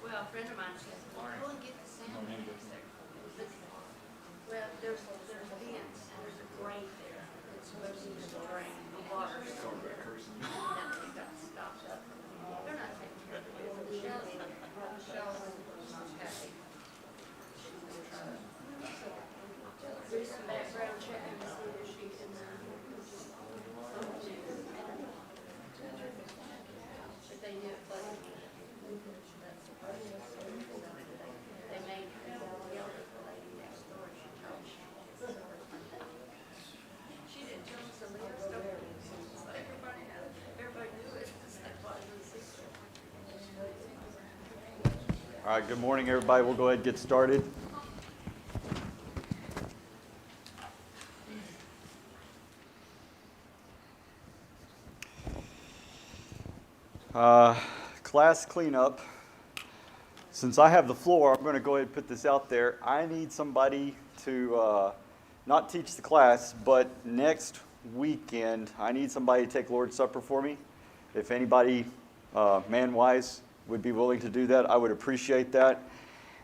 Well, a friend of mine says, go and get the sound mix there. Well, there's vents, and there's a drain there. It's supposed to just drain the water. And then it got stopped up. They're not taking care of the business. Michelle's happy. Do some background checking to see if she can, but they knew it wasn't. They made yell at the lady next door, she told me. She didn't tell me somebody else told me. So everybody knew it. That's why it was a secret. All right, good morning, everybody. We'll go ahead and get started. Class cleanup. Since I have the floor, I'm going to go ahead and put this out there. I need somebody to not teach the class, but next weekend, I need somebody to take Lord's Supper for me. If anybody, man-wise, would be willing to do that, I would appreciate that.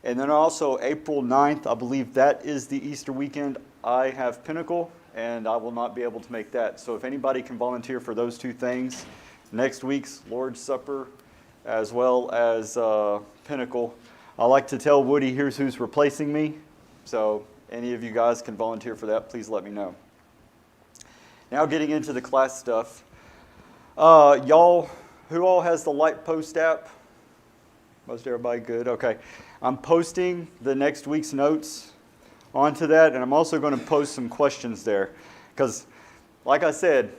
And then also April 9th, I believe that is the Easter weekend. I have Pinnacle, and I will not be able to make that. So if anybody can volunteer for those two things, next week's Lord's Supper, as well as Pinnacle. I like to tell Woody, here's who's replacing me. So any of you guys can volunteer for that, please let me know. Now getting into the class stuff. Y'all, who all has the Lightpost app? Most everybody good? Okay. I'm posting the next week's notes onto that, and I'm also going to post some questions there. Because, like I said,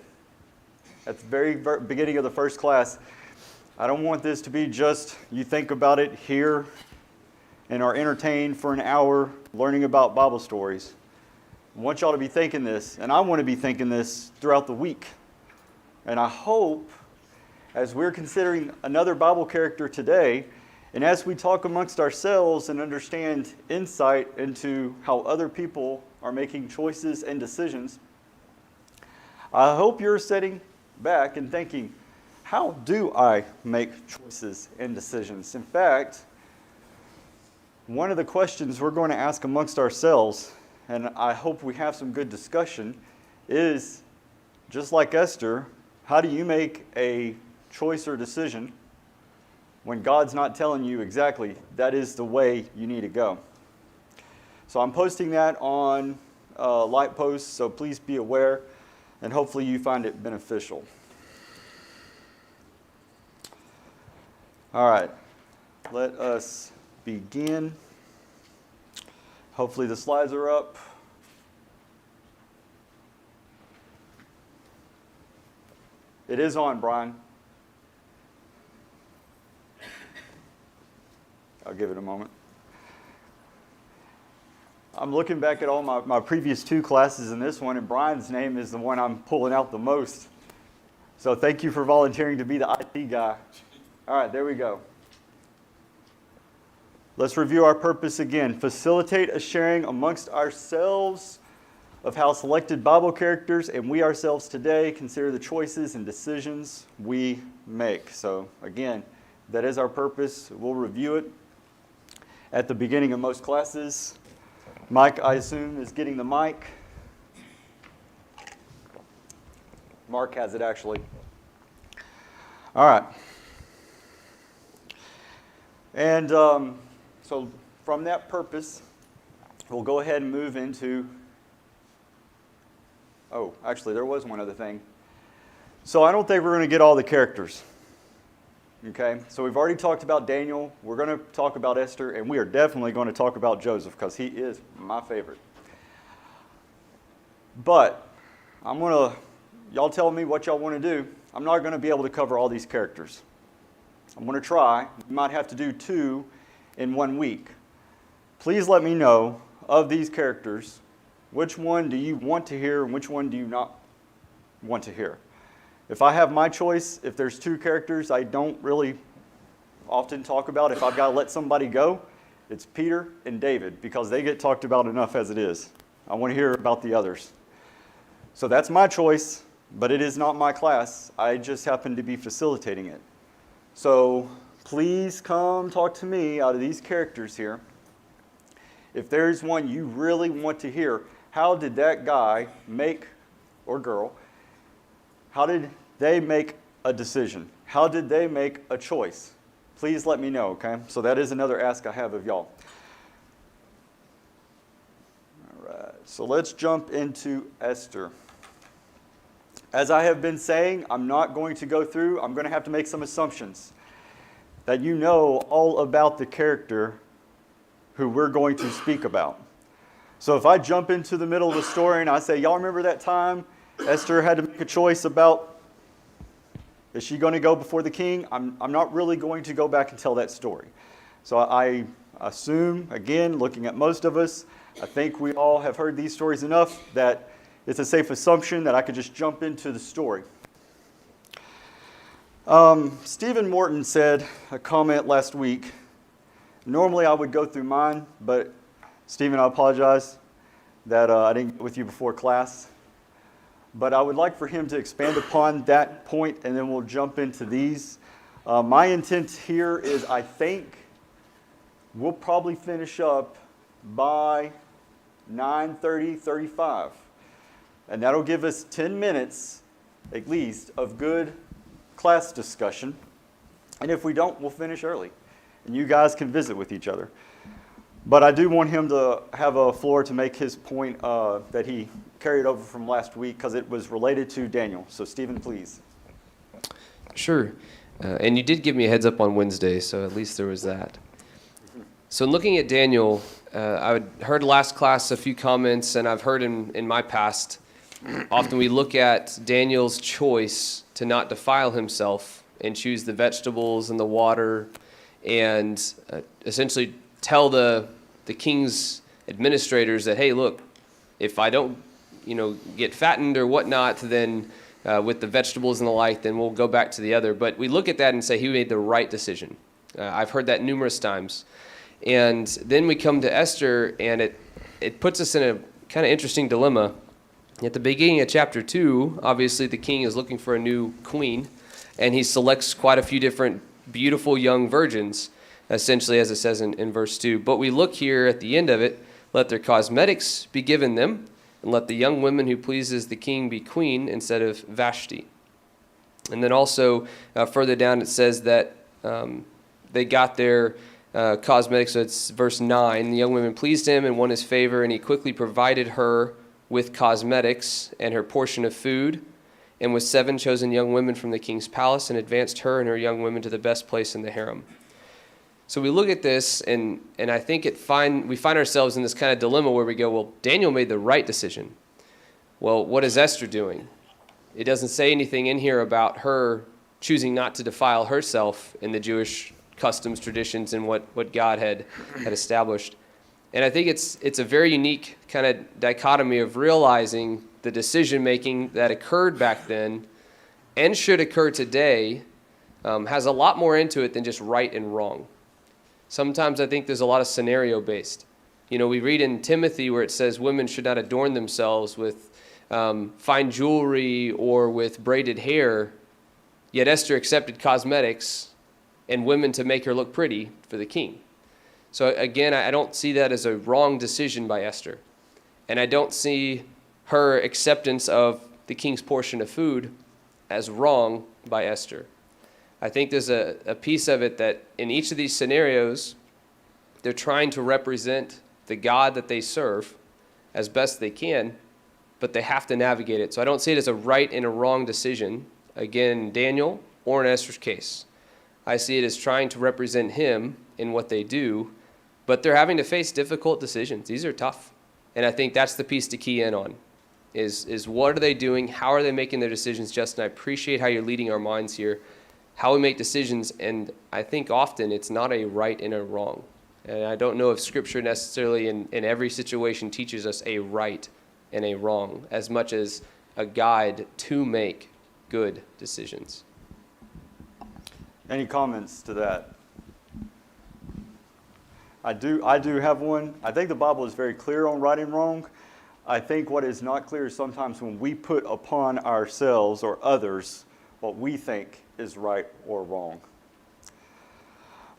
at the very beginning of the first class, I don't want this to be just you think about it here and are entertained for an hour learning about Bible stories. I want y'all to be thinking this, and I want to be thinking this throughout the week. And I hope, as we're considering another Bible character today, and as we talk amongst ourselves and understand insight into how other people are making choices and decisions, I hope you're sitting back and thinking, how do I make choices and decisions? In fact, one of the questions we're going to ask amongst ourselves, and I hope we have some good discussion, is, just like Esther, how do you make a choice or decision when God's not telling you exactly that is the way you need to go? So I'm posting that on Lightpost, so please be aware, and hopefully you find it beneficial. All right, let us begin. Hopefully the slides are up. It is on, Brian. I'll give it a moment. I'm looking back at all my previous two classes in this one, and Brian's name is the one I'm pulling out the most. So thank you for volunteering to be the IT guy. All right, there we go. Let's review our purpose again. Facilitate a sharing amongst ourselves of how selected Bible characters and we ourselves today consider the choices and decisions we make. So again, that is our purpose. We'll review it at the beginning of most classes. Mike, I assume, is getting the mic. Mark has it, actually. All right. And so from that purpose, we'll go ahead and move into, oh, actually, there was one other thing. So I don't think we're going to get all the characters. Okay, so we've already talked about Daniel. We're going to talk about Esther, and we are definitely going to talk about Joseph because he is my favorite. But y'all tell me what y'all want to do. I'm not going to be able to cover all these characters. I'm going to try. We might have to do 2 in 1 week. Please let me know, of these characters, which one do you want to hear and which one do you not want to hear. If I have my choice, if there's 2 characters I don't really often talk about, if I've got to let somebody go, it's Peter and David, because they get talked about enough as it is. I want to hear about the others. So that's my choice, but it is not my class. I just happen to be facilitating it. So please come talk to me out of these characters here. If there's one you really want to hear, how did that guy make, or girl, how did they make a decision? How did they make a choice? Please let me know, okay? So that is another ask I have of y'all. All right, so let's jump into Esther. As I have been saying, I'm not going to go through, I'm going to have to make some assumptions that you know all about the character who we're going to speak about. So if I jump into the middle of the story and I say, y'all remember that time Esther had to make a choice about, is she going to go before the king? I'm not really going to go back and tell that story. So I assume, again, looking at most of us, I think we all have heard these stories enough that it's a safe assumption that I could just jump into the story. Stephen Morton said a comment last week. Normally I would go through mine, but Stephen, I apologize that I didn't get with you before class. But I would like for him to expand upon that point, and then we'll jump into these. My intent here is I think we'll probably finish up by 9:35. And that'll give us 10 minutes, at least, of good class discussion. And if we don't, we'll finish early. And you guys can visit with each other. But I do want him to have a floor to make his point that he carried over from last week because it was related to Daniel. So, Stephen, please. Sure. And you did give me a heads up on Wednesday, so at least there was that. So in looking at Daniel, I heard last class a few comments, and I've heard in my past, often we look at Daniel's choice to not defile himself and choose the vegetables and the water and essentially tell the king's administrators that, hey, look, if I don't get fattened or whatnot, then with the vegetables and the like, then we'll go back to the other. But we look at that and say he made the right decision. I've heard that numerous times. And then we come to Esther, and it puts us in a kind of interesting dilemma. At the beginning of chapter 2, obviously the king is looking for a new queen, and he selects quite a few different beautiful young virgins, essentially as it says in verse 2. But we look here at the end of it, let their cosmetics be given them, and let the young woman who pleases the king be queen instead of Vashti. And then also further down it says that they got their cosmetics, so it's verse 9. The young women pleased him and won his favor, and he quickly provided her with cosmetics and her portion of food, and with 7 chosen young women from the king's palace, and advanced her and her young women to the best place in the harem. So we look at this, and I think we find ourselves in this kind of dilemma where we go, well, Daniel made the right decision. Well, what is Esther doing? It doesn't say anything in here about her choosing not to defile herself in the Jewish customs, traditions, and what God had established. And I think it's a very unique kind of dichotomy of realizing the decision-making that occurred back then and should occur today has a lot more into it than just right and wrong. Sometimes I think there's a lot of scenario-based. We read in Timothy where it says women should not adorn themselves with fine jewelry or with braided hair, yet Esther accepted cosmetics and women to make her look pretty for the king. So again, I don't see that as a wrong decision by Esther. And I don't see her acceptance of the king's portion of food as wrong by Esther. I think there's a piece of it that in each of these scenarios, they're trying to represent the God that they serve as best they can, but they have to navigate it. So I don't see it as a right and a wrong decision, again, in Daniel or in Esther's case. I see it as trying to represent him in what they do, but they're having to face difficult decisions. These are tough. And I think that's the piece to key in on, is what are they doing? How are they making their decisions, Justin? I appreciate how you're leading our minds here, how we make decisions, and I think often it's not a right and a wrong. And I don't know if Scripture necessarily in every situation teaches us a right and a wrong, as much as a guide to make good decisions. Any comments to that? I do have one. I think the Bible is very clear on right and wrong. I think what is not clear is sometimes when we put upon ourselves or others what we think is right or wrong.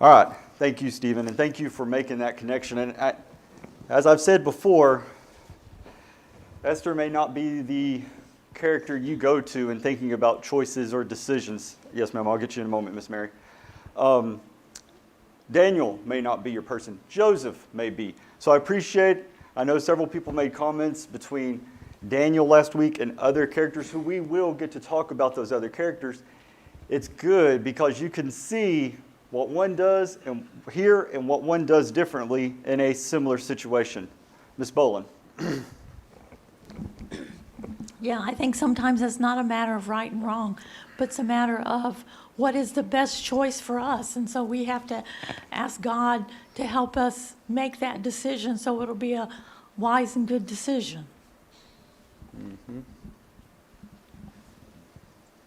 All right. Thank you, Stephen, and thank you for making that connection. And as I've said before, Esther may not be the character you go to in thinking about choices or decisions. Yes, ma'am, I'll get you in a moment, Miss Mary. Daniel may not be your person. Joseph may be. So I know several people made comments between Daniel last week and other characters who we will get to talk about those other characters. It's good because you can see what one does and here and what one does differently in a similar situation. Ms. Boland. Yeah, I think sometimes it's not a matter of right and wrong, but it's a matter of what is the best choice for us. And so we have to ask God to help us make that decision so it'll be a wise and good decision. Mm-hmm.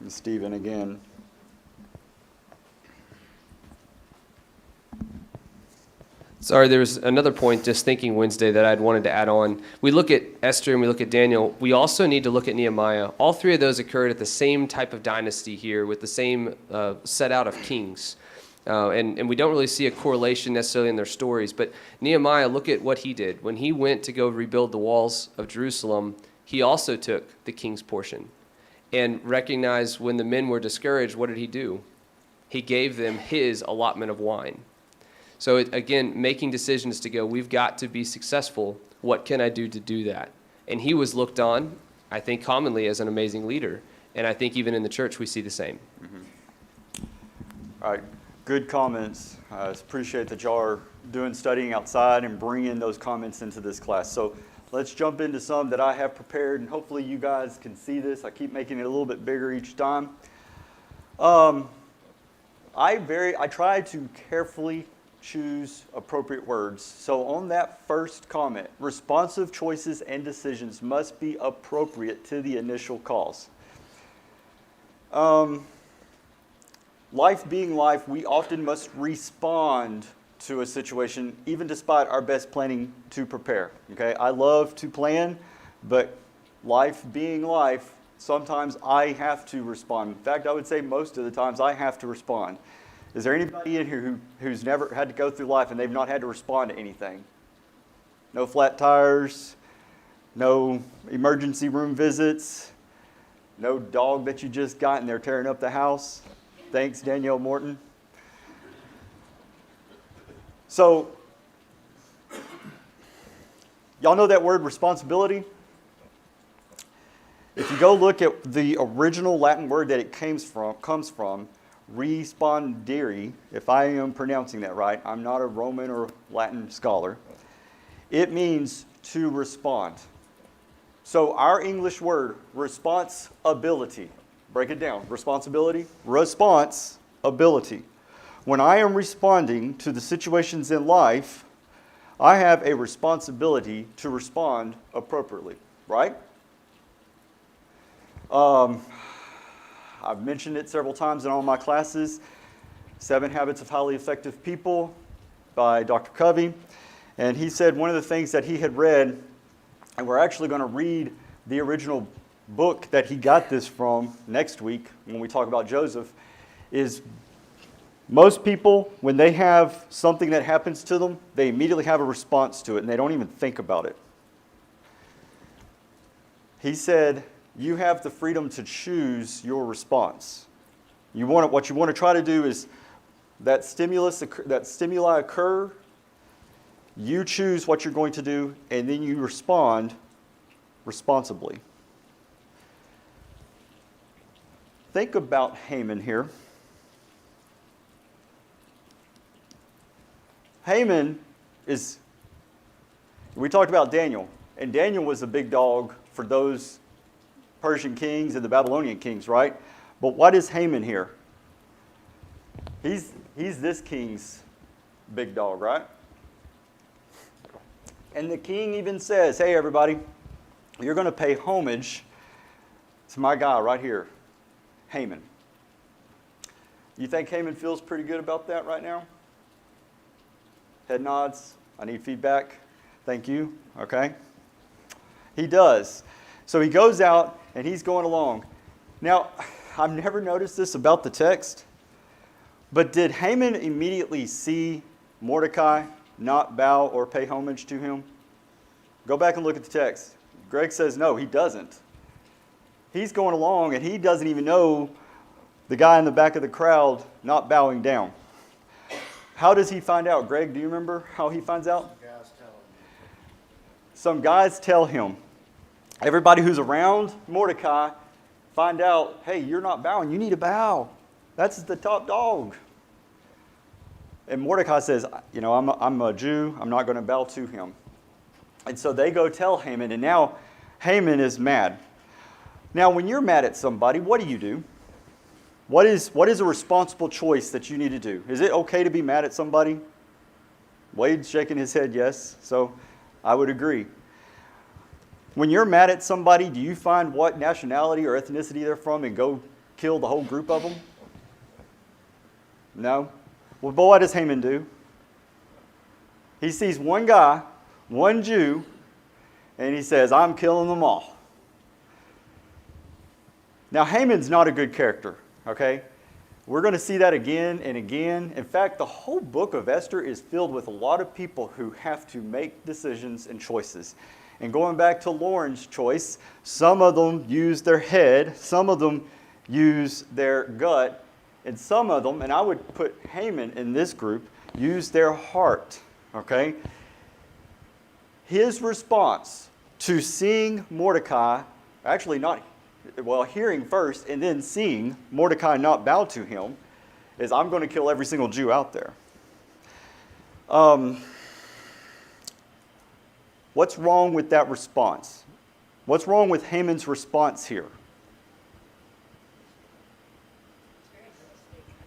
And Stephen again. Sorry, there was another point, just thinking Wednesday, that I'd wanted to add on. We look at Esther and we look at Daniel. We also need to look at Nehemiah. All three of those occurred at the same type of dynasty here with the same set out of kings. And we don't really see a correlation necessarily in their stories. But Nehemiah, look at what he did. When he went to go rebuild the walls of Jerusalem, he also took the king's portion and recognized when the men were discouraged, what did he do? He gave them his allotment of wine. So again, making decisions to go, we've got to be successful. What can I do to do that? And he was looked on, I think, commonly as an amazing leader. And I think even in the church, we see the same. Mm-hmm. All right, good comments. I appreciate that y'all are doing studying outside and bringing those comments into this class. So let's jump into some that I have prepared, and hopefully you guys can see this. I keep making it a little bit bigger each time. I try to carefully choose appropriate words. So on that first comment, responsive choices and decisions must be appropriate to the initial cause. Life being life, we often must respond to a situation, even despite our best planning to prepare. Okay, I love to plan, but life being life, sometimes I have to respond. In fact, I would say most of the times I have to respond. Is there anybody in here who's never had to go through life and they've not had to respond to anything? No flat tires, no emergency room visits, no dog that you just got and they're tearing up the house? Thanks, Danielle Morton. So, y'all know that word responsibility? If you go look at the original Latin word that it comes from, respondere, if I am pronouncing that right, I'm not a Roman or Latin scholar, it means to respond. So our English word, responsibility, break it down, responsibility, responsibility. When I am responding to the situations in life, I have a responsibility to respond appropriately, right? I've mentioned it several times in all my classes, 7 Habits of Highly Effective People by Dr. Covey. And he said one of the things that he had read, and we're actually going to read the original book that he got this from next week when we talk about Joseph, is most people, when they have something that happens to them, they immediately have a response to it and they don't even think about it. He said, you have the freedom to choose your response. What you want to try to do is that stimuli occur, you choose what you're going to do, and then you respond responsibly. Think about Haman here. We talked about Daniel, and Daniel was a big dog for those Persian kings and the Babylonian kings, right? But what is Haman here? He's this king's big dog, right? And the king even says, hey, everybody, you're going to pay homage to my guy right here, Haman. You think Haman feels pretty good about that right now? Head nods. I need feedback. Thank you. Okay. He does. So he goes out and he's going along. Now, I've never noticed this about the text, But did Haman immediately see Mordecai not bow or pay homage to him? Go back and look at the text. Greg says no, he doesn't. He's going along and he doesn't even know the guy in the back of the crowd not bowing down. How does he find out? Greg, do you remember how he finds out? Some guys tell him. Everybody who's around Mordecai find out, hey, you're not bowing. You need to bow. That's the top dog. And Mordecai says, I'm a Jew. I'm not going to bow to him. And so they go tell Haman, and now Haman is mad. Now, when you're mad at somebody, what do? What is a responsible choice that you need to do? Is it okay to be mad at somebody? Wade's shaking his head yes, so I would agree. When you're mad at somebody, do you find what nationality or ethnicity they're from and go kill the whole group of them? No? Well, but what does Haman do? He sees one guy, one Jew, and he says, I'm killing them all. Now, Haman's not a good character, okay? We're going to see that again and again. In fact, the whole book of Esther is filled with a lot of people who have to make decisions and choices. And going back to Lauren's choice, some of them use their head, some of them use their gut, and some of them, and I would put Haman in this group, use their heart, okay? His response to seeing Mordecai, actually not, well, hearing first and then seeing Mordecai not bow to him, is I'm going to kill every single Jew out there. What's wrong with that response? What's wrong with Haman's response here?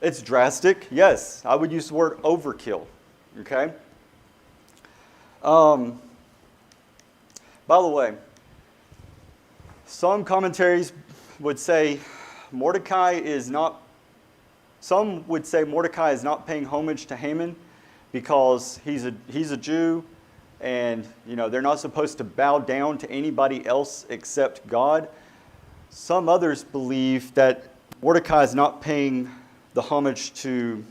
It's drastic, yes. I would use the word overkill, okay? By the way, some commentaries would say Mordecai is not paying homage to Haman because he's a Jew and they're not supposed to bow down to anybody else except God. Some others believe that Mordecai is not paying the homage to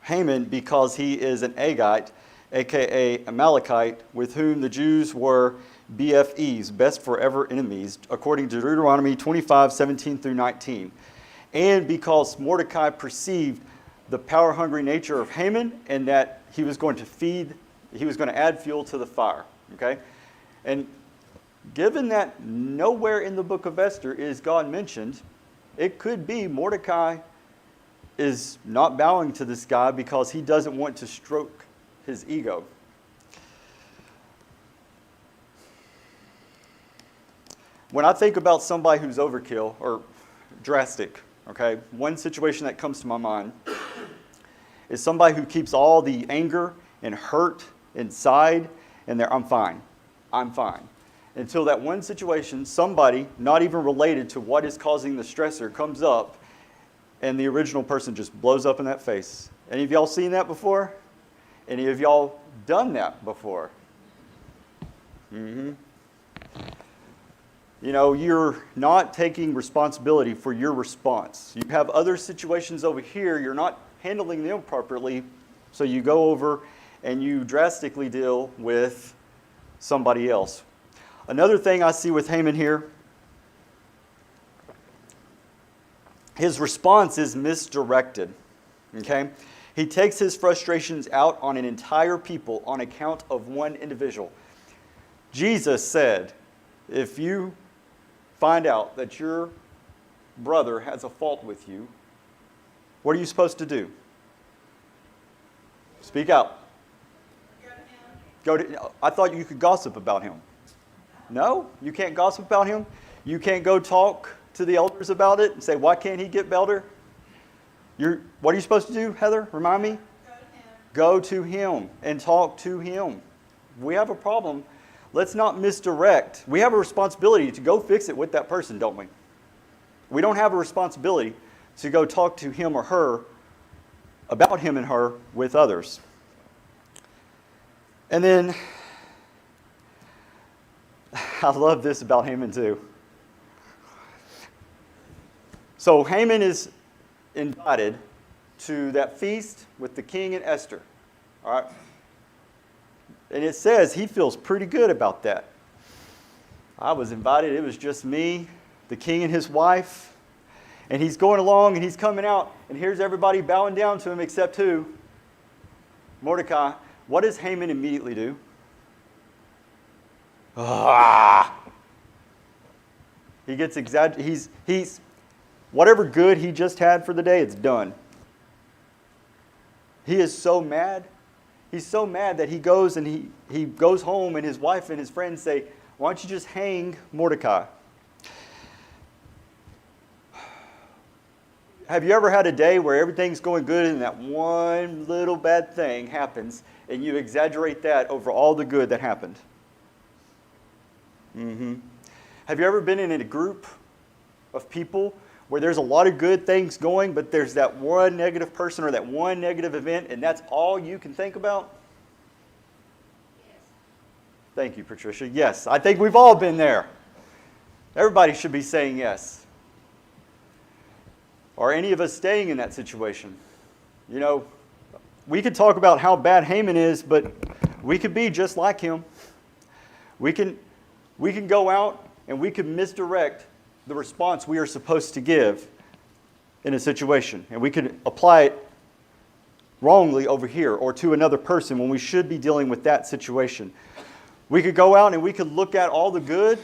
Haman because he is an Agite, aka Amalekite, with whom the Jews were BFEs, best forever enemies, according to Deuteronomy 25:17 through 19. And because Mordecai perceived the power-hungry nature of Haman and that he was going to add fuel to the fire. Okay? And given that nowhere in the book of Esther is God mentioned, it could be Mordecai is not bowing to this guy because he doesn't want to stroke his ego. When I think about somebody who's overkill or drastic, okay, one situation that comes to my mind is somebody who keeps all the anger and hurt inside and I'm fine. Until that one situation, somebody, not even related to what is causing the stressor, comes up and the original person just blows up in that face. Any of y'all seen that before? Any of y'all done that before? You're not taking responsibility for your response. You have other situations over here, you're not handling them properly, so you go over and you drastically deal with somebody else. Another thing I see with Haman here, his response is misdirected. Okay? He takes his frustrations out on an entire people on account of one individual. Jesus said, if you find out that your brother has a fault with you, what are you supposed to do? Speak out. I thought you could gossip about him. No, you can't gossip about him. You can't go talk to the elders about it and say, why can't he get better? What are you supposed to do, Heather? Remind me. Go to him and talk to him. We have a problem. Let's not misdirect. We have a responsibility to go fix it with that person, don't we? We don't have a responsibility to go talk to him or her about him and her with others. And then, I love this about Haman too. So Haman is invited to that feast with the king and Esther. All right? And it says he feels pretty good about that. I was invited. It was just me, the king and his wife. And he's going along and he's coming out. And here's everybody bowing down to him except who? Mordecai. What does Haman immediately do? He gets he's whatever good he just had for the day, it's done. He is so mad. He's so mad that he goes and he goes home and his wife and his friends say, why don't you just hang Mordecai? Have you ever had a day where everything's going good and that one little bad thing happens and you exaggerate that over all the good that happened? Have you ever been in a group of people where there's a lot of good things going, but there's that one negative person or that one negative event, and that's all you can think about? Yes. Thank you, Patricia. Yes, I think we've all been there. Everybody should be saying yes. Are any of us staying in that situation? You know, we could talk about how bad Haman is, but we could be just like him. We can go out and we can misdirect the response we are supposed to give in a situation. And we could apply it wrongly over here or to another person when we should be dealing with that situation. We could go out and we could look at all the good,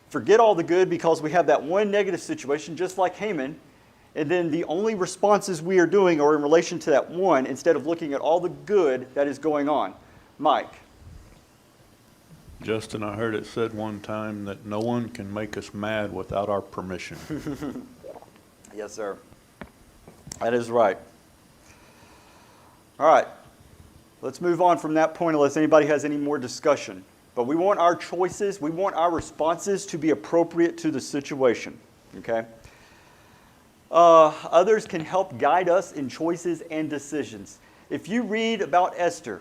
forget all the good because we have that one negative situation, just like Haman. And then the only responses we are doing are in relation to that one instead of looking at all the good that is going on. Mike. Justin, I heard it said one time that no one can make us mad without our permission. Yes, sir. That is right. All right. Let's move on from that point unless anybody has any more discussion. But we want our choices, we want our responses to be appropriate to the situation. Okay? Others can help guide us in choices and decisions. If you read about Esther,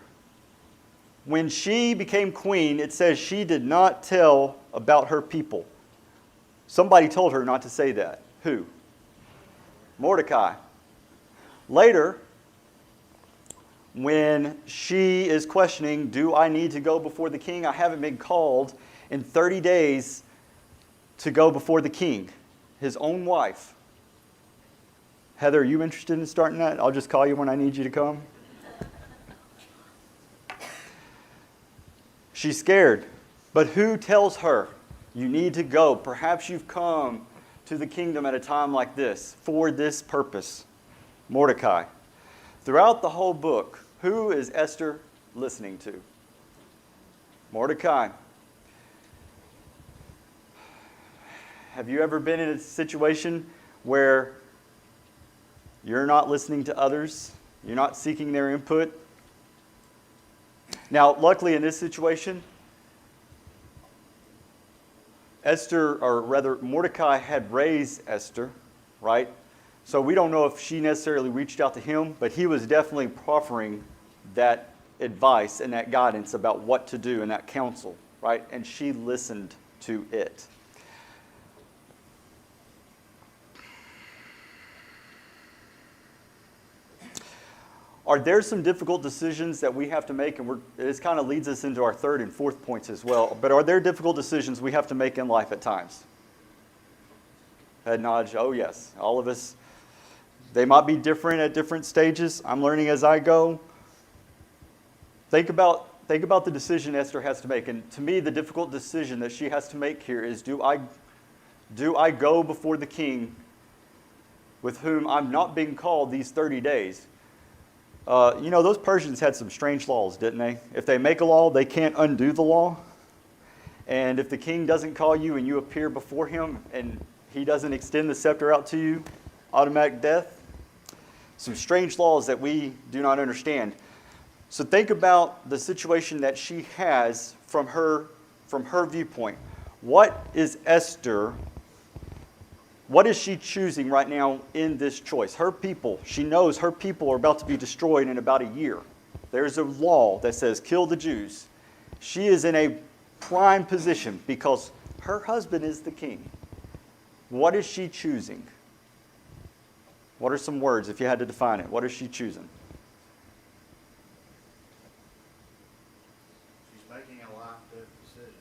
when she became queen, it says she did not tell about her people. Somebody told her not to say that. Who? Mordecai. Later, when she is questioning, do I need to go before the king? I haven't been called in 30 days to go before the king, his own wife. Heather, are you interested in starting that? I'll just call you when I need you to come. She's scared. But who tells her you need to go? Perhaps you've come to the kingdom at a time like this for this purpose. Mordecai. Throughout the whole book, who is Esther listening to? Mordecai. Have you ever been in a situation where you're not listening to others? You're not seeking their input? Now, luckily in this situation, Esther, or rather Mordecai had raised Esther, right? So we don't know if she necessarily reached out to him, but he was definitely proffering that advice and that guidance about what to do and that counsel, right? And she listened to it. Are there some difficult decisions that we have to make? And this kind of leads us into our third and fourth points as well. But are there difficult decisions we have to make in life at times? Head nod. Oh, yes. All of us. They might be different at different stages. I'm learning as I go. Think about the decision Esther has to make. And to me, the difficult decision that she has to make here is, do I go before the king with whom I'm not being called these 30 days? Those Persians had some strange laws, didn't they? If they make a law, they can't undo the law. And if the king doesn't call you and you appear before him and he doesn't extend the scepter out to you, automatic death. Some strange laws that we do not understand. So think about the situation that she has from her viewpoint. What is Esther? What is she choosing right now in this choice? Her people, she knows her people are about to be destroyed in about a year. There's a law that says kill the Jews. She is in a prime position because her husband is the king. What is she choosing? What are some words if you had to define it? What is she choosing? She's making a life-death decision.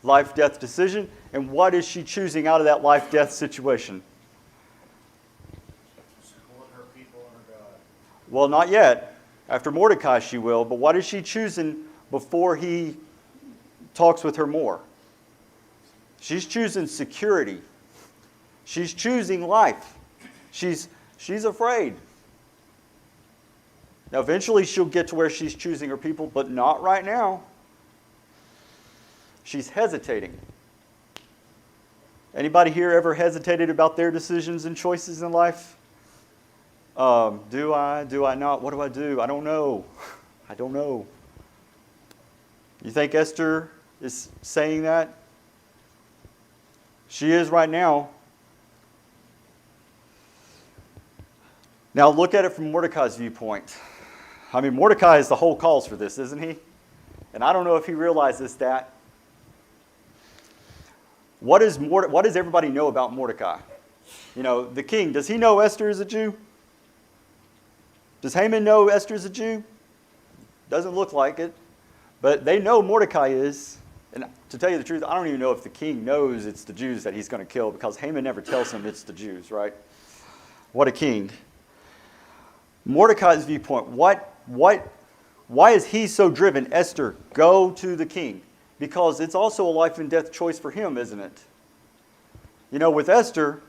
Life-death decision. And what is she choosing out of that life-death situation? Support her people and her God. Well, not yet. After Mordecai she will, but what is she choosing before he talks with her more? She's choosing security. She's choosing life. She's afraid. Now, eventually she'll get to where she's choosing her people, but not right now. She's hesitating. Anybody here ever hesitated about their decisions and choices in life? Do I? Do I not? What do I do? I don't know. I don't know. You think Esther is saying that? She is right now. Now look at it from Mordecai's viewpoint. I mean, Mordecai is the whole cause for this, isn't he? And I don't know if he realizes that. What does everybody know about Mordecai? You know, the king, does he know Esther is a Jew? Does Haman know Esther is a Jew? Doesn't look like it. But they know Mordecai is. And to tell you the truth, I don't even know if the king knows it's the Jews that he's going to kill, because Haman never tells him it's the Jews, right? What a king. Mordecai's viewpoint, why is he so driven? Esther, go to the king. Because it's also a life and death choice for him, isn't it? You know, with Esther,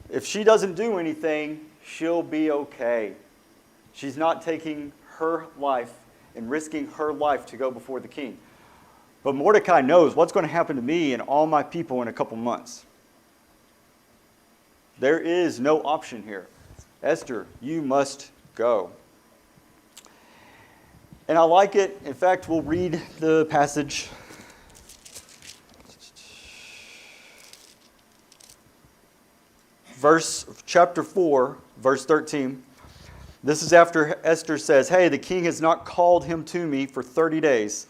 if she doesn't do anything, she'll be okay. She's not taking her life and risking her life to go before the king. But Mordecai knows what's going to happen to me and all my people in a couple months. There is no option here. Esther, you must go. And I like it. In fact, we'll read the passage. Chapter 4, verse 13. This is after Esther says, hey, the king has not called him to me for 30 days.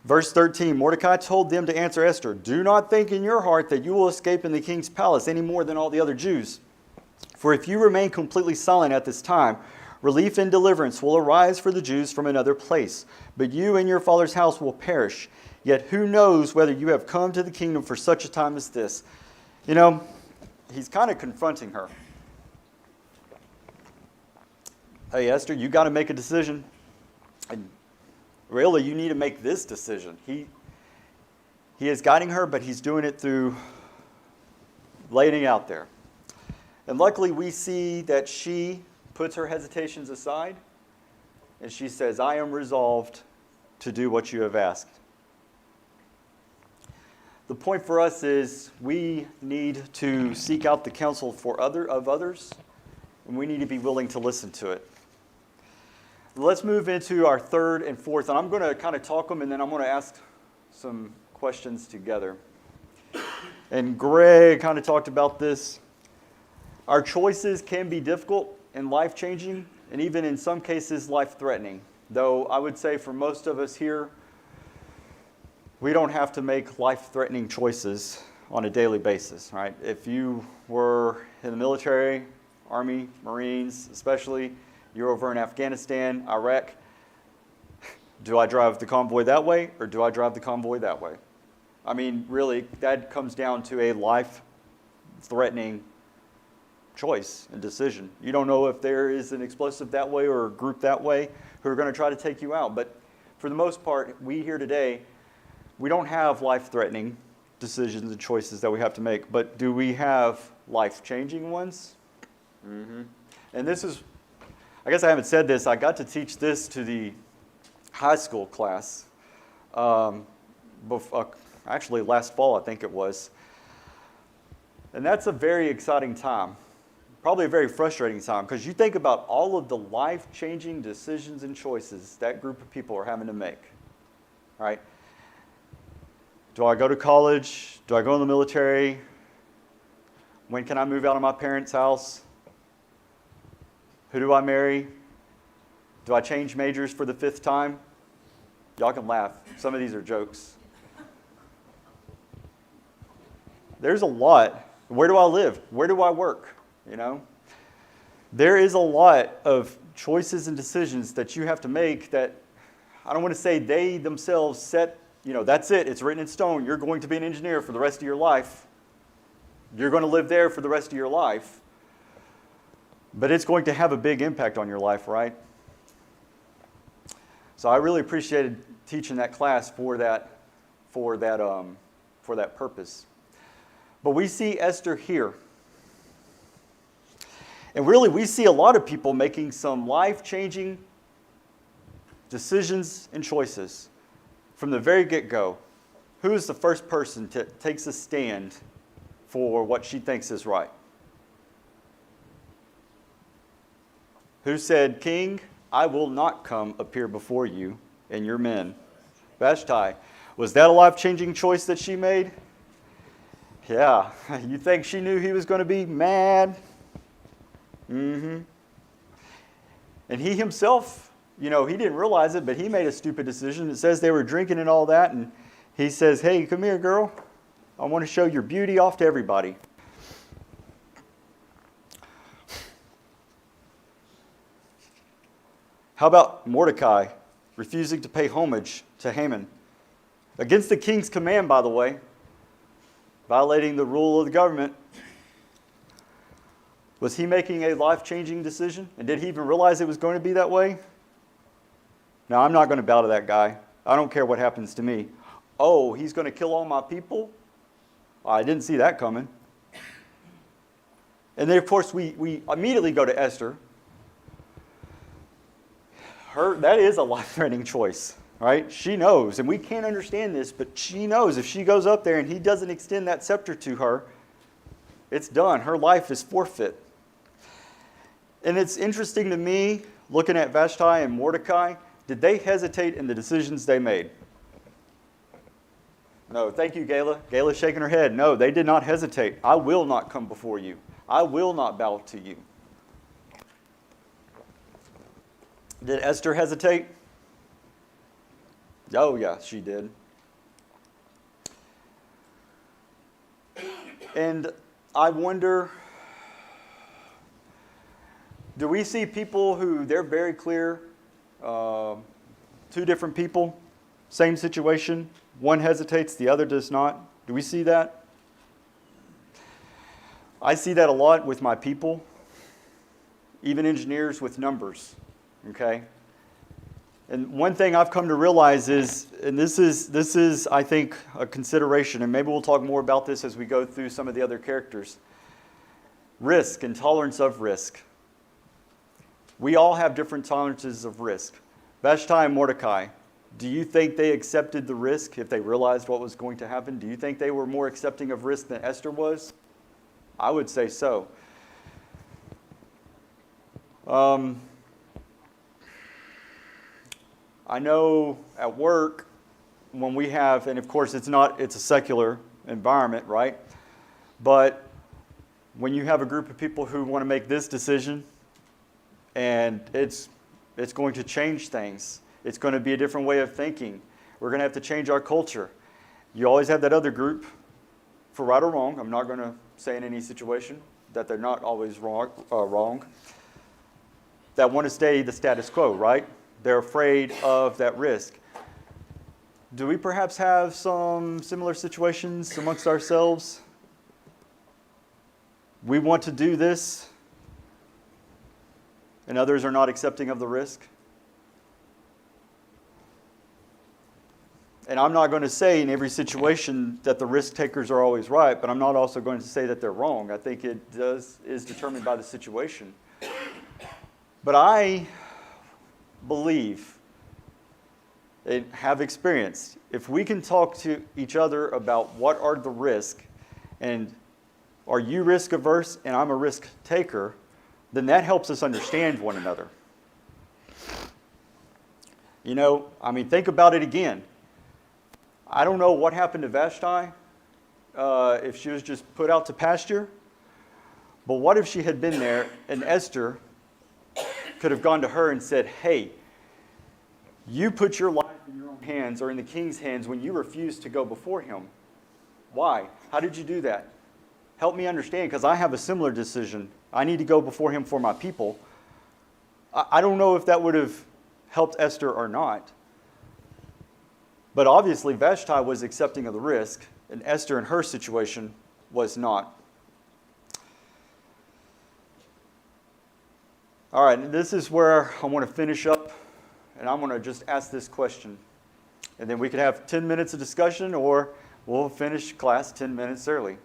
Verse 13, Mordecai told them to answer Esther, do not think in your heart that you will escape in the king's palace any more than all the other Jews. For if you remain completely silent at this time, relief and deliverance will arise for the Jews from another place, but you and your father's house will perish. Yet who knows whether you have come to the kingdom for such a time as this? You know, he's kind of confronting her. Hey, Esther, you got to make a decision. And really, you need to make this decision. He is guiding her, but he's doing it through laying it out there. And luckily, we see that she puts her hesitations aside, and she says, I am resolved to do what you have asked. The point for us is we need to seek out the counsel of others, and we need to be willing to listen to it. Let's move into our third and fourth, and I'm going to kind of talk them, and then I'm going to ask some questions together. And Greg kind of talked about this. Our choices can be difficult and life-changing, and even in some cases life-threatening. Though I would say for most of us here, we don't have to make life-threatening choices on a daily basis, right? If you were in the military, Army, Marines especially, you're over in Afghanistan, Iraq, do I drive the convoy that way or do I drive the convoy that way? I mean, really, that comes down to a life-threatening choice and decision. You don't know if there is an explosive that way or a group that way who are going to try to take you out. But for the most part, we here today, we don't have life-threatening decisions and choices that we have to make. But do we have life-changing ones? Mm-hmm. And this is, I guess I haven't said this, I got to teach this to the high school class. Actually, last fall, I think it was. And that's a very exciting time. Probably a very frustrating time, because you think about all of the life-changing decisions and choices that group of people are having to make, right? Do I go to college? Do I go in the military? When can I move out of my parents' house? Who do I marry? Do I change majors for the 5th time? Y'all can laugh. Some of these are jokes. There's a lot. Where do I live? Where do I work? You know, there is a lot of choices and decisions that you have to make that, I don't want to say they themselves set, that's it, it's written in stone. You're going to be an engineer for the rest of your life. You're going to live there for the rest of your life. But it's going to have a big impact on your life, right? So I really appreciated teaching that class for that purpose. But we see Esther here. And really, we see a lot of people making some life-changing decisions and choices from the very get-go. Who is the first person that takes a stand for what she thinks is right? Who said, "King, I will not come appear before you and your men"? Vashti. Was that a life-changing choice that she made? Yeah. You think she knew he was going to be mad? Mm-hmm. And he himself, he didn't realize it, but he made a stupid decision. It says they were drinking and all that, and he says, "Hey, come here, girl. I want to show your beauty off to everybody." How about Mordecai refusing to pay homage to Haman? Against the king's command, by the way, violating the rule of the government. Was he making a life-changing decision? And did he even realize it was going to be that way? No, I'm not going to bow to that guy. I don't care what happens to me. Oh, he's going to kill all my people? I didn't see that coming. And then, of course, we immediately go to Esther. That is a life-threatening choice, right? She knows, and we can't understand this, but she knows if she goes up there and he doesn't extend that scepter to her, it's done. Her life is forfeit. And it's interesting to me, looking at Vashti and Mordecai, did they hesitate in the decisions they made? No, thank you, Gayla. Gayla's shaking her head. No, they did not hesitate. I will not come before you. I will not bow to you. Did Esther hesitate? Oh, yeah, she did. And I wonder, do we see people who they're very clear, two different people, same situation, one hesitates, the other does not? Do we see that? I see that a lot with my people, even engineers with numbers. Okay? And one thing I've come to realize is, and this is, I think, a consideration, and maybe we'll talk more about this as we go through some of the other characters. Risk and tolerance of risk. We all have different tolerances of risk. Vashti and Mordecai, do you think they accepted the risk if they realized what was going to happen? Do you think they were more accepting of risk than Esther was? I would say so. I know at work when we have, and of course it's a secular environment, right? But when you have a group of people who want to make this decision and it's going to change things, it's going to be a different way of thinking. We're going to have to change our culture. You always have that other group, for right or wrong. I'm not going to say in any situation that they're not always wrong, that want to stay the status quo, right? They're afraid of that risk. Do we perhaps have some similar situations amongst ourselves? We want to do this, and others are not accepting of the risk? And I'm not going to say in every situation that the risk takers are always right, but I'm not also going to say that they're wrong. I think it is determined by the situation. But I believe and have experienced, if we can talk to each other about what are the risks, and are you risk averse and I'm a risk taker, then that helps us understand one another. Think about it again. I don't know what happened to Vashti, if she was just put out to pasture, but what if she had been there and Esther could have gone to her and said, "Hey, you put your life in your own hands or in the king's hands when you refused to go before him. Why? How did you do that? Help me understand, because I have a similar decision. I need to go before him for my people. I don't know if that would have helped Esther or not. But obviously, Vashti was accepting of the risk, and Esther in her situation was not. All right, this is where I want to finish up, and I'm going to just ask this question. And then we can have 10 minutes of discussion, or we'll finish class 10 minutes early.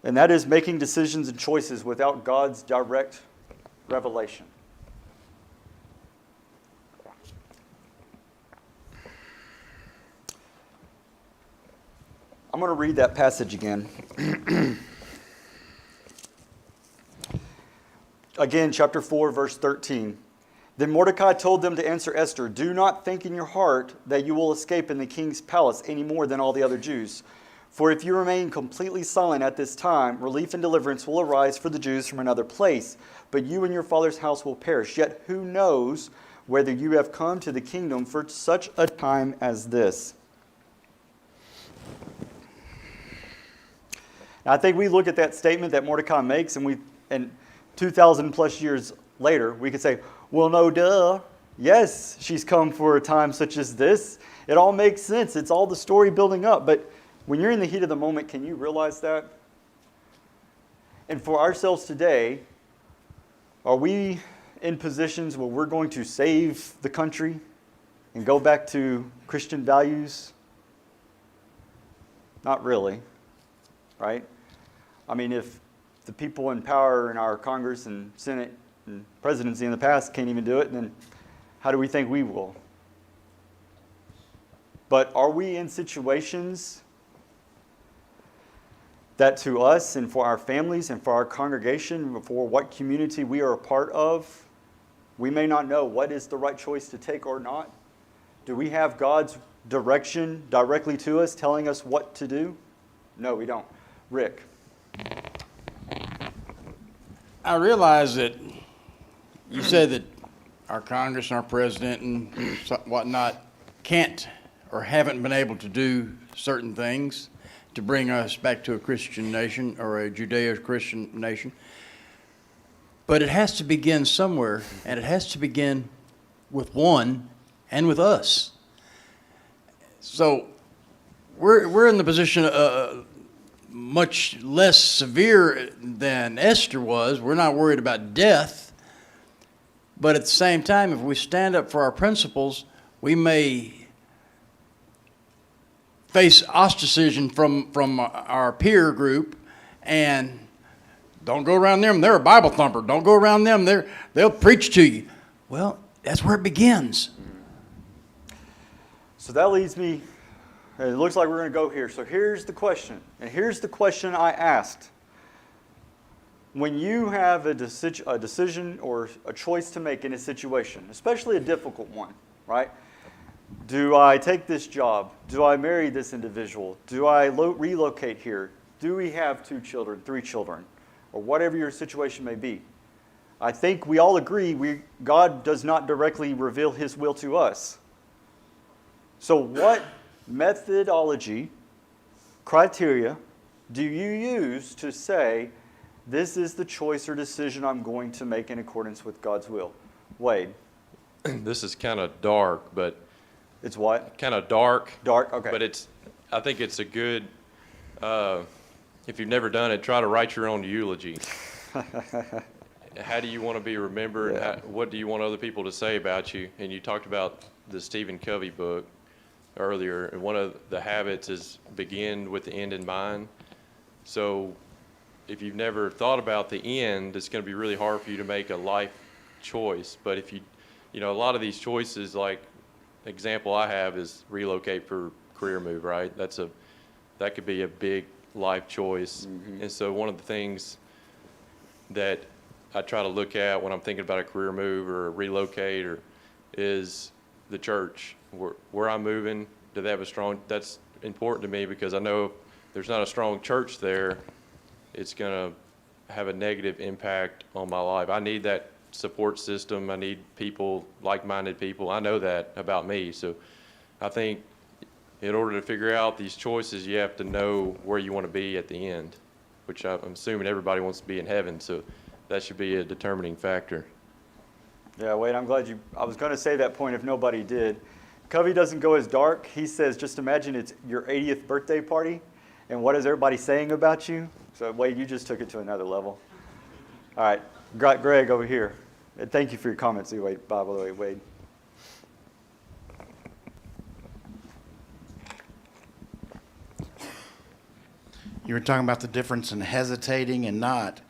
And that is making decisions and choices without God's direct revelation. I'm going to read that passage again. Again, chapter 4, verse 13. Then Mordecai told them to answer Esther, "Do not think in your heart that you will escape in the king's palace any more than all the other Jews. For if you remain completely silent at this time, relief and deliverance will arise for the Jews from another place, but you and your father's house will perish. Yet who knows whether you have come to the kingdom for such a time as this?" Now, I think we look at that statement that Mordecai makes, and 2,000 plus years later, we could say, well, no, duh. Yes, she's come for a time such as this. It all makes sense. It's all the story building up. But when you're in the heat of the moment, can you realize that? And for ourselves today, are we in positions where we're going to save the country and go back to Christian values? Not really, right? I mean, if the people in power in our Congress and Senate and presidency in the past can't even do it, then how do we think we will? But are we in situations that to us and for our families and for our congregation, for what community we are a part of, we may not know what is the right choice to take or not? Do we have God's direction directly to us, telling us what to do? No, we don't. Rick. I realize that you said that our Congress and our president and whatnot can't or haven't been able to do certain things to bring us back to a Christian nation or a Judeo-Christian nation. But it has to begin somewhere, and it has to begin with one and with us. So we're in the position much less severe than Esther was. We're not worried about death. But at the same time, if we stand up for our principles, we may face ostracism from our peer group. And don't go around them. They're a Bible thumper. Don't go around them. They'll preach to you. Well, that's where it begins. So that leads me, it looks like we're going to go here. So here's the question, and here's the question I asked. When you have a decision or a choice to make in a situation, especially a difficult one, right? Do I take this job? Do I marry this individual? Do I relocate here? Do we have 2 children, 3 children, or whatever your situation may be? I think we all agree God does not directly reveal His will to us. So what methodology, criteria do you use to say, this is the choice or decision I'm going to make in accordance with God's will? Wade. This is kind of dark, but It's what? kind of dark. Dark, okay. But I think it's a good, if you've never done it, try to write your own eulogy. How do you want to be remembered? Yeah. What do you want other people to say about you? And you talked about the Stephen Covey book earlier, and one of the habits is begin with the end in mind. So if you've never thought about the end, it's going to be really hard for you to make a life choice. But if you know, a lot of these choices, like example I have is relocate for career move, right? That could be a big life choice. Mm-hmm. And so one of the things that I try to look at when I'm thinking about a career move or a relocate is the church. Where I'm moving, do they have that's important to me, because I know if there's not a strong church there, it's going to have a negative impact on my life. I need that support system. I need people, like-minded people. I know that about me. So I think in order to figure out these choices, you have to know where you want to be at the end, which I'm assuming everybody wants to be in heaven, so that should be a determining factor. Yeah, Wade, I'm glad I was going to say that point if nobody did. Covey doesn't go as dark. He says, just imagine it's your 80th birthday party, and what is everybody saying about you? So, Wade, you just took it to another level. All right, got Greg over here. And thank you for your comments, Wade, by the way, Wade. You were talking about the difference in hesitating and not.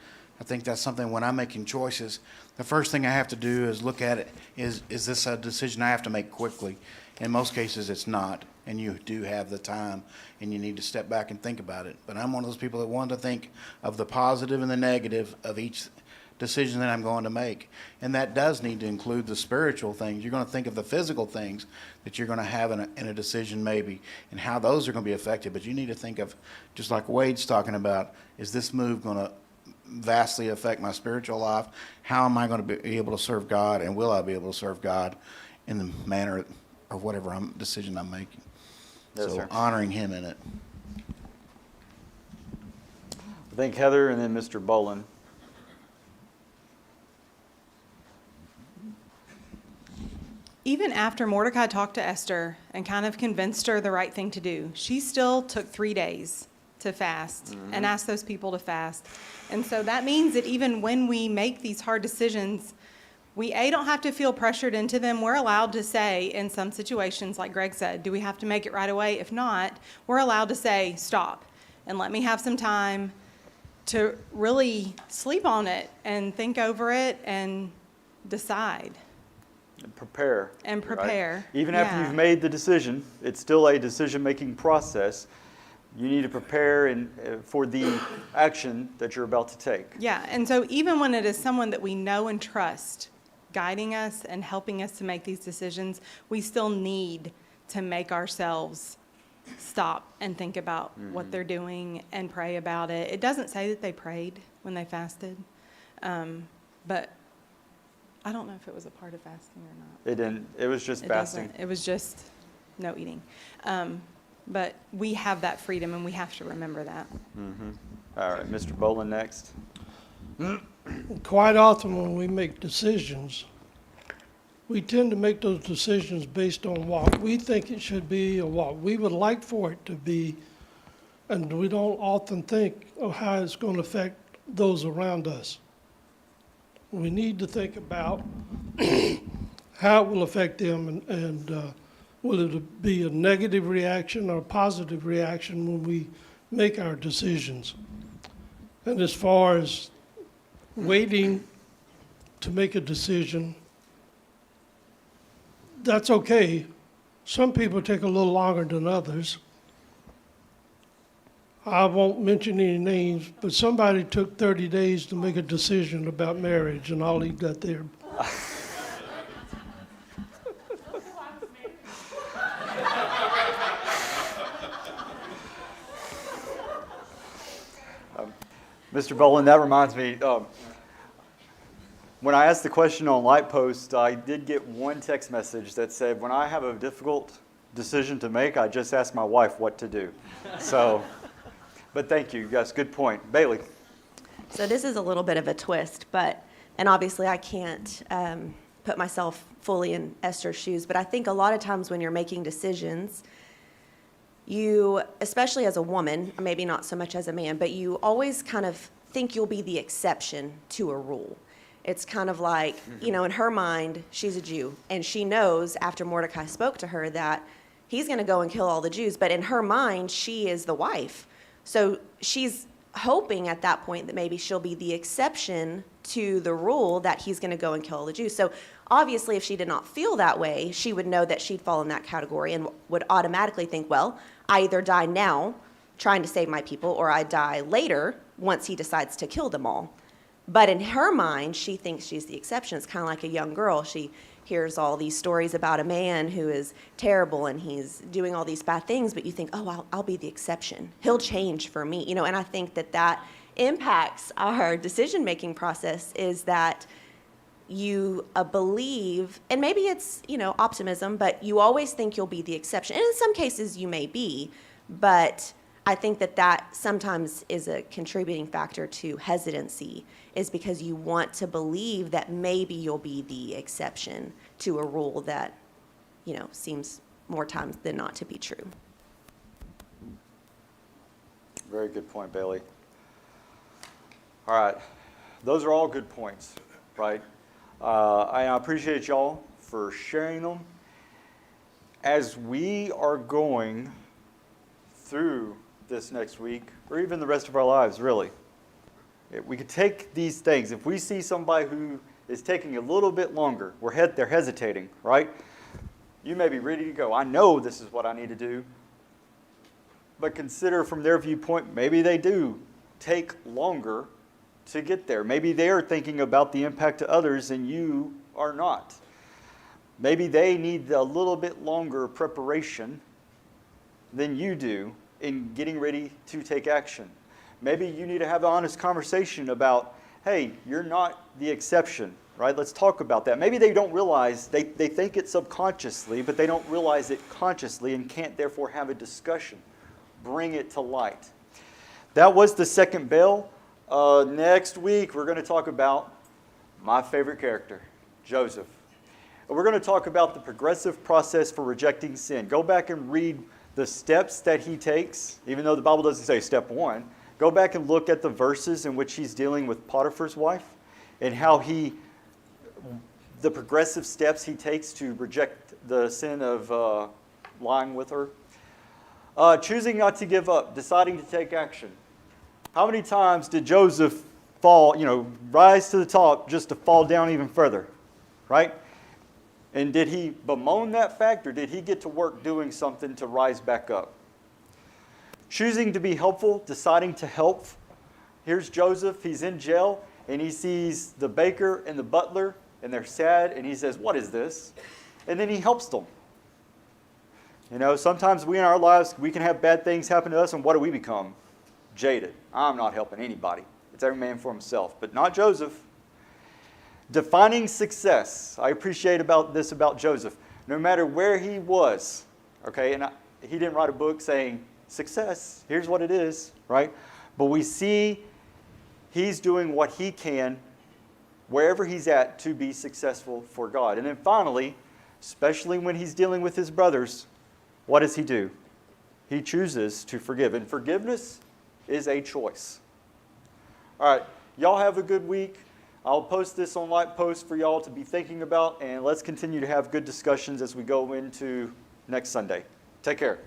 I think that's something when I'm making choices, the first thing I have to do is look at it, is this a decision I have to make quickly? In most cases, it's not, and you do have the time, and you need to step back and think about it. But I'm one of those people that want to think of the positive and the negative of each decision that I'm going to make. And that does need to include the spiritual things. You're going to think of the physical things that you're going to have in a decision maybe, and how those are going to be affected. But you need to think of, just like Wade's talking about, is this move going to vastly affect my spiritual life? How am I going to be able to serve God, and will I be able to serve God in the manner of whatever decision I'm making? Yes, So sir. honoring Him in it. I think Heather and then Mr. Bolin. Even after Mordecai talked to Esther and kind of convinced her the right thing to do, she still took 3 days to fast and asked those people to fast. And so that means that even when we make these hard decisions, we don't have to feel pressured into them. We're allowed to say in some situations, like Greg said, do we have to make it right away? If not, we're allowed to say, stop, and let me have some time to really sleep on it and think over it and decide. Prepare. And right? prepare, Even after yeah. you've made the decision, it's still a decision-making process. You need to prepare for the action that you're about to take. Yeah, and so even when it is someone that we know and trust guiding us and helping us to make these decisions, we still need to make ourselves stop and think about what they're doing and pray about it. It doesn't say that they prayed when they fasted, but I don't know if it was a part of fasting or not. It didn't. It was just fasting. It was just no eating. But we have that freedom, and we have to remember that. All right, Mr. Bolin next. Quite often when we make decisions, we tend to make those decisions based on what we think it should be or what we would like for it to be, and we don't often think of how it's going to affect those around us. We need to think about how it will affect them, and will it be a negative reaction or a positive reaction when we make our decisions. And as far as waiting to make a decision, that's okay. Some people take a little longer than others. I won't mention any names, but somebody took 30 days to make a decision about marriage, and I'll leave that there. Mr. Bolin, that reminds me, when I asked the question on Light Post, I did get one text message that said, when I have a difficult decision to make, I just ask my wife what to do. So, but thank you, guys, good point. Bailey. So this is a little bit of a twist, and obviously I can't put myself fully in Esther's shoes, but I think a lot of times when you're making decisions, you, especially as a woman, maybe not so much as a man, but you always kind of think you'll be the exception to a rule. It's kind of like, in her mind, she's a Jew, and she knows after Mordecai spoke to her that he's going to go and kill all the Jews, but in her mind, she is the wife. So she's hoping at that point that maybe she'll be the exception to the rule that he's going to go and kill all the Jews. So obviously, if she did not feel that way, she would know that she'd fall in that category and would automatically think, well, I either die now trying to save my people, or I die later once he decides to kill them all. But in her mind, she thinks she's the exception. It's kind of like a young girl. She hears all these stories about a man who is terrible and he's doing all these bad things, but you think, oh, I'll be the exception. He'll change for me. And I think that impacts our decision-making process, is that you believe, and maybe it's, optimism, but you always think you'll be the exception. And in some cases you may be, but I think that sometimes is a contributing factor to hesitancy, is because you want to believe that maybe you'll be the exception to a rule that, seems more times than not to be true. Very good point, Bailey. All right. Those are all good points, right? I appreciate y'all for sharing them. As we are going through this next week, or even the rest of our lives, really, we could take these things. If we see somebody who is taking a little bit longer, they're hesitating, right? You may be ready to go. I know this is what I need to do. But consider from their viewpoint, maybe they do take longer to get there. Maybe they're thinking about the impact to others and you are not. Maybe they need a little bit longer preparation than you do in getting ready to take action. Maybe you need to have an honest conversation about, hey, you're not the exception, right? Let's talk about that. Maybe they don't realize, they think it subconsciously, but they don't realize it consciously and can't therefore have a discussion. Bring it to light. That was the second bell. Next week, we're going to talk about my favorite character, Joseph. We're going to talk about the progressive process for rejecting sin. Go back and read the steps that he takes, even though the Bible doesn't say step one. Go back and look at the verses in which he's dealing with Potiphar's wife and how the progressive steps he takes to reject the sin of lying with her. Choosing not to give up, deciding to take action. How many times did Joseph fall, rise to the top just to fall down even further, right? And did he bemoan that fact, or did he get to work doing something to rise back up? Choosing to be helpful, deciding to help. Here's Joseph, he's in jail, and he sees the baker and the butler, and they're sad, and he says, "What is this?" And then he helps them. Sometimes we in our lives, we can have bad things happen to us, and what do we become? Jaded. I'm not helping anybody. It's every man for himself, but not Joseph. Defining success. I appreciate about Joseph. No matter where he was, okay, and he didn't write a book saying, success, here's what it is, right? But we see he's doing what he can wherever he's at to be successful for God. And then finally, especially when he's dealing with his brothers, what does he do? He chooses to forgive. And forgiveness is a choice. All right, y'all have a good week. I'll post this on Light Post for y'all to be thinking about, and let's continue to have good discussions as we go into next Sunday. Take care.